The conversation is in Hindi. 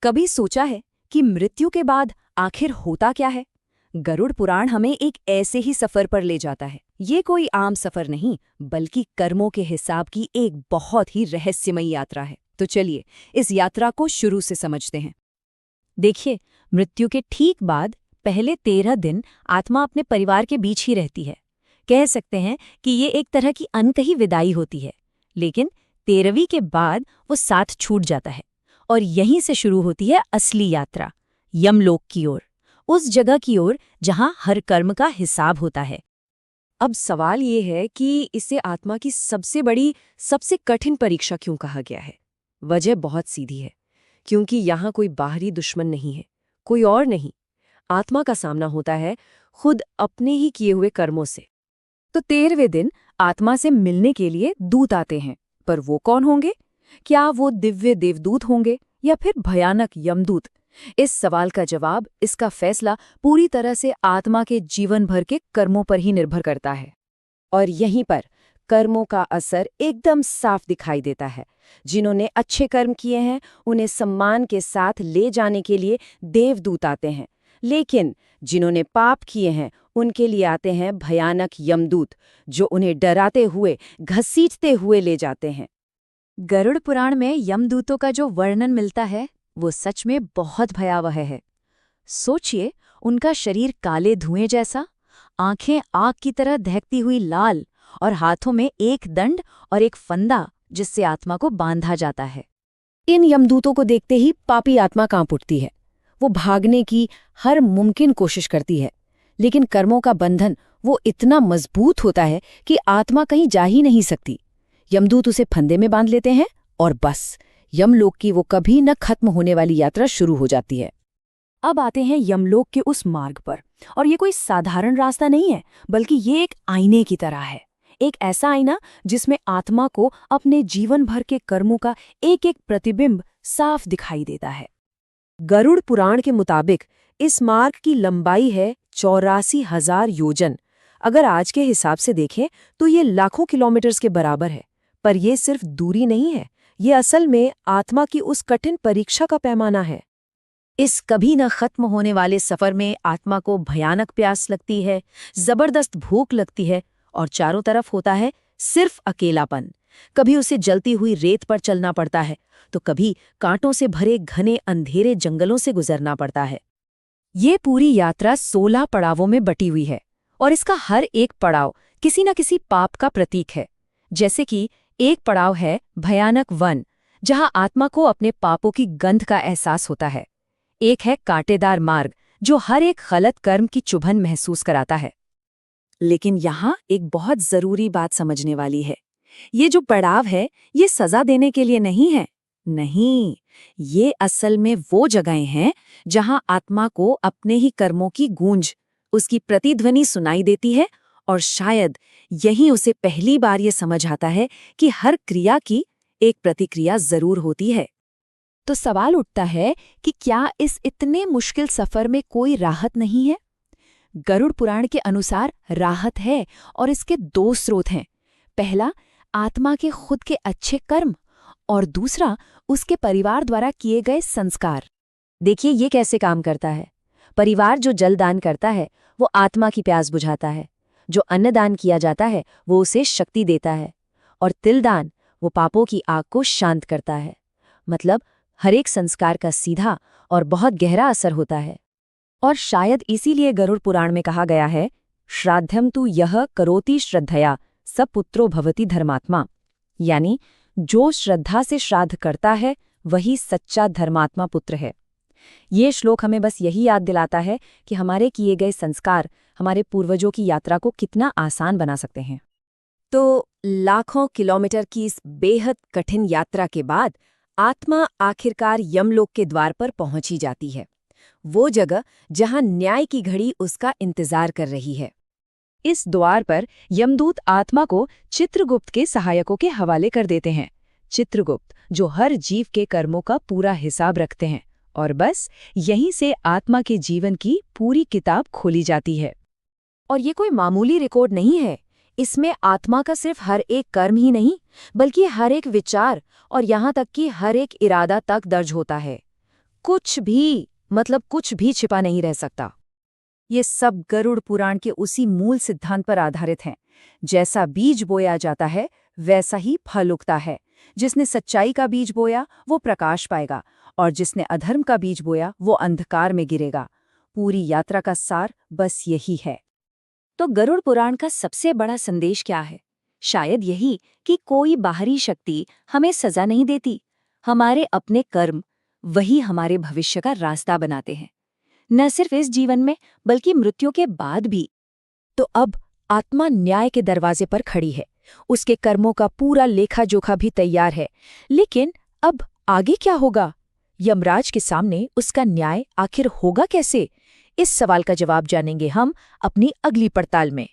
कभी सोचा है कि मृत्यु के बाद आखिर होता क्या है? गरुड़ पुराण हमें एक ऐसे ही सफर पर ले जाता है। ये कोई आम सफर नहीं, बल्कि कर्मों के हिसाब की एक बहुत ही रहस्यमयी यात्रा है। तो चलिए इस यात्रा को शुरू से समझते हैं। देखिए, मृत्यु के ठीक बाद पहले 13 दिन आत्मा अपने परिवार के बीच ही रहती है। कह सकते हैं कि ये एक तरह की अनकही विदाई होती है। लेकिन 13वीं के बाद वो साथ छूट जाता है और यहीं से शुरू होती है असली यात्रा, यमलोक की ओर, उस जगह की ओर जहां हर कर्म का हिसाब होता है। अब सवाल ये है कि इसे आत्मा की सबसे बड़ी, सबसे कठिन परीक्षा क्यों कहा गया है? वजह बहुत सीधी है, क्योंकि यहाँ कोई बाहरी दुश्मन नहीं है, कोई और नहीं। आत्मा का सामना होता है खुद अपने ही किए हुए कर्मों से। तो 13वें दिन आत्मा से मिलने के लिए दूत आते हैं, पर वो कौन होंगे? क्या वो दिव्य देवदूत होंगे या फिर भयानक यमदूत? इस सवाल का जवाब, इसका फैसला पूरी तरह से आत्मा के जीवन भर के कर्मों पर ही निर्भर करता है। और यहीं पर कर्मों का असर एकदम साफ दिखाई देता है। जिन्होंने अच्छे कर्म किए हैं उन्हें सम्मान के साथ ले जाने के लिए देवदूत आते हैं, लेकिन जिन्होंने पाप किए हैं उनके लिए आते हैं भयानक यमदूत, जो उन्हें डराते हुए, घसीटते हुए ले जाते हैं। गरुड़ पुराण में यमदूतों का जो वर्णन मिलता है वो सच में बहुत भयावह है। सोचिए, उनका शरीर काले धुएं जैसा, आंखें आग की तरह दहकती हुई लाल, और हाथों में एक दंड और एक फंदा जिससे आत्मा को बांधा जाता है। इन यमदूतों को देखते ही पापी आत्मा कांप उठती है। वो भागने की हर मुमकिन कोशिश करती है, लेकिन कर्मों का बंधन वो इतना मजबूत होता है कि आत्मा कहीं जा ही नहीं सकती। यमदूत उसे फंदे में बांध लेते हैं और बस यमलोक की वो कभी न खत्म होने वाली यात्रा शुरू हो जाती है। अब आते हैं यमलोक के उस मार्ग पर, और ये कोई साधारण रास्ता नहीं है, बल्कि ये एक आईने की तरह है। एक ऐसा आईना जिसमें आत्मा को अपने जीवन भर के कर्मों का एक एक प्रतिबिंब साफ दिखाई देता है। गरुड़ पुराण के मुताबिक इस मार्ग की लंबाई है 84,000 योजन। अगर आज के हिसाब से देखें तो ये लाखों किलोमीटर्स के बराबर है। पर यह सिर्फ दूरी नहीं है, ये असल में आत्मा की उस कठिन परीक्षा का पैमाना है। इस कभी न खत्म होने वाले सफर में आत्मा को भयानक प्यास लगती है, जबरदस्त भूख लगती है, और चारों तरफ होता है सिर्फ अकेलापन। कभी उसे जलती हुई रेत पर चलना पड़ता है, तो कभी कांटों से भरे घने अंधेरे जंगलों से गुजरना पड़ता है। ये पूरी यात्रा 16 पड़ावों में बटी हुई है, और इसका हर एक पड़ाव किसी न किसी पाप का प्रतीक है। जैसे कि एक पड़ाव है भयानक वन, जहां आत्मा को अपने पापों की गंध का एहसास होता है। एक है कांटेदार मार्ग, जो हर एक गलत कर्म की चुभन महसूस कराता है। लेकिन यहाँ एक बहुत जरूरी बात समझने वाली है। ये जो पड़ाव है, ये सजा देने के लिए नहीं है। नहीं, ये असल में वो जगहें हैं जहां आत्मा को अपने ही कर्मों की गूंज, उसकी प्रतिध्वनि सुनाई देती है, और शायद यहीं उसे पहली बार ये समझ आता है कि हर क्रिया की एक प्रतिक्रिया जरूर होती है। तो सवाल उठता है कि क्या इस इतने मुश्किल सफर में कोई राहत नहीं है? गरुड़ पुराण के अनुसार राहत है, और इसके 2 स्रोत हैं। पहला, आत्मा के खुद के अच्छे कर्म, और दूसरा, उसके परिवार द्वारा किए गए संस्कार। देखिए ये कैसे काम करता है। परिवार जो जल दान करता है वो आत्मा की प्यास बुझाता है, जो अन्नदान किया जाता है वो उसे शक्ति देता है, और तिलदान वो पापों की आग को शांत करता है। मतलब हर एक संस्कार का सीधा और बहुत गहरा असर होता है। और शायद इसीलिए गरुड़ पुराण में कहा गया है, श्राद्धम तु यह करोति श्रद्धया स पुत्रो भवति धर्मात्मा। यानी जो श्रद्धा से श्राद्ध करता है वही सच्चा धर्मात्मा पुत्र है। ये श्लोक हमें बस यही याद दिलाता है कि हमारे किए गए संस्कार हमारे पूर्वजों की यात्रा को कितना आसान बना सकते हैं। तो लाखों किलोमीटर की इस बेहद कठिन यात्रा के बाद आत्मा आखिरकार यमलोक के द्वार पर पहुंची जाती है, वो जगह जहां न्याय की घड़ी उसका इंतजार कर रही है। इस द्वार पर यमदूत आत्मा को चित्रगुप्त के सहायकों के हवाले कर देते हैं। चित्रगुप्त जो हर जीव के कर्मों का पूरा हिसाब रखते हैं, और बस यहीं से आत्मा के जीवन की पूरी किताब खोली जाती है। और ये कोई मामूली रिकॉर्ड नहीं है। इसमें आत्मा का सिर्फ हर एक कर्म ही नहीं, बल्कि हर एक विचार और यहाँ तक कि हर एक इरादा तक दर्ज होता है। कुछ भी, मतलब कुछ भी छिपा नहीं रह सकता। ये सब गरुड़ पुराण के उसी मूल सिद्धांत पर आधारित हैं। जैसा बीज बोया जाता है वैसा ही फल उगता है। जिसने सच्चाई का बीज बोया वो प्रकाश पाएगा, और जिसने अधर्म का बीज बोया वो अंधकार में गिरेगा। पूरी यात्रा का सार बस यही है। तो गरुड़ पुराण का सबसे बड़ा संदेश क्या है? शायद यही कि कोई बाहरी शक्ति हमें सजा नहीं देती। हमारे अपने कर्म वही हमारे भविष्य का रास्ता बनाते हैं, न सिर्फ इस जीवन में बल्कि मृत्यु के बाद भी। तो अब आत्मा न्याय के दरवाजे पर खड़ी है। उसके कर्मों का पूरा लेखा जोखा भी तैयार है। लेकिन अब आगे क्या होगा? यमराज के सामने उसका न्याय आखिर होगा कैसे? इस सवाल का जवाब जानेंगे हम अपनी अगली पड़ताल में।